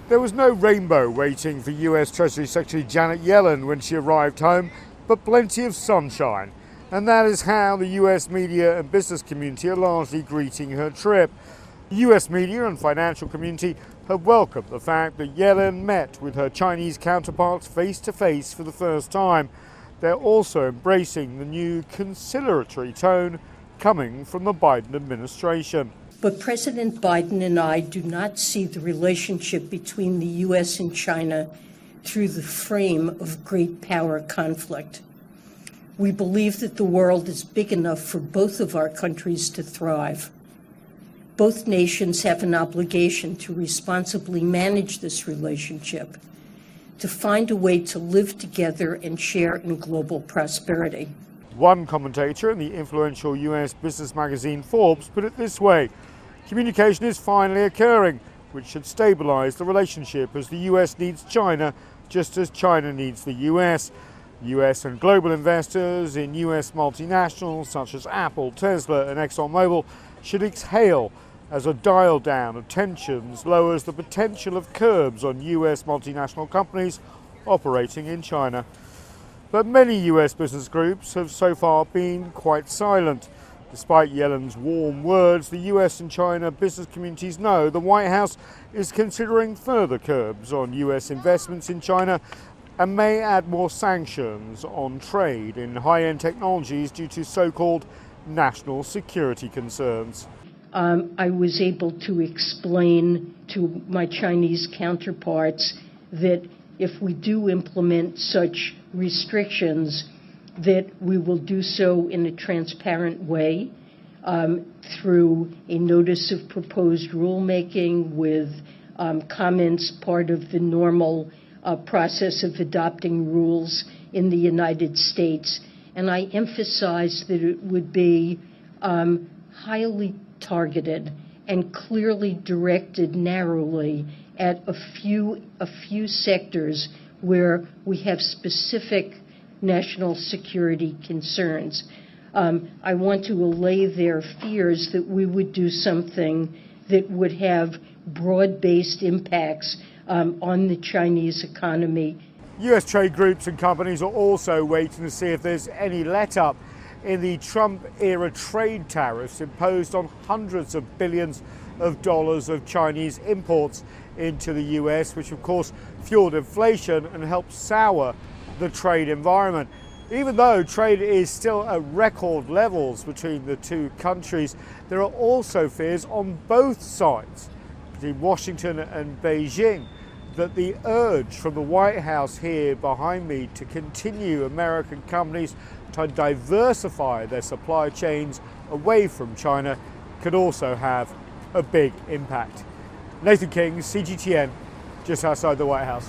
There was no rainbow waiting for US Treasury Secretary Janet Yellen when she arrived home, but plenty of sunshine. And that is how the US media and business community are largely greeting her trip. The US media and financial community have welcomed the fact that Yellen met with her Chinese counterparts face to face for the first time. They're also embracing the new conciliatory tone coming from the Biden administration. But President Biden and I do not see the relationship between the U.S. and China through the frame of great power conflict. We believe that the world is big enough for both of our countries to thrive. Both nations have an obligation to responsibly manage this relationship, to find a way to live together and share in global prosperity. One commentator in the influential US business magazine Forbes put it this way: communication is finally occurring, which should stabilize the relationship as the US needs China just as China needs the US. US and global investors in US multinationals such as Apple, Tesla and ExxonMobil should exhale as a dial down of tensions lowers the potential of curbs on US multinational companies operating in China. But many US business groups have so far been quite silent. Despite Yellen's warm words, the US and China business communities know the White House is considering further curbs on US investments in China and may add more sanctions on trade in high-end technologies due to so-called national security concerns. I was able to explain to my Chinese counterparts that if we do implement such restrictions, that we will do so in a transparent way through a notice of proposed rulemaking with comments part of the normal process of adopting rules in the United States. And I emphasized that it would be highly targeted and clearly directed narrowly at a few sectors where we have specific national security concerns. I want to allay their fears that we would do something that would have broad-based impacts on the Chinese economy. US trade groups and companies are also waiting to see if there's any let-up in the Trump-era trade tariffs imposed on hundreds of billions of dollars of Chinese imports into the US, which of course fueled inflation and helped sour the trade environment. Even though trade is still at record levels between the two countries, there are also fears on both sides, between Washington and Beijing, that the urge from the White House here behind me to continue American companies to diversify their supply chains away from China could also have a big impact. Nathan King, CGTN, just outside the White House.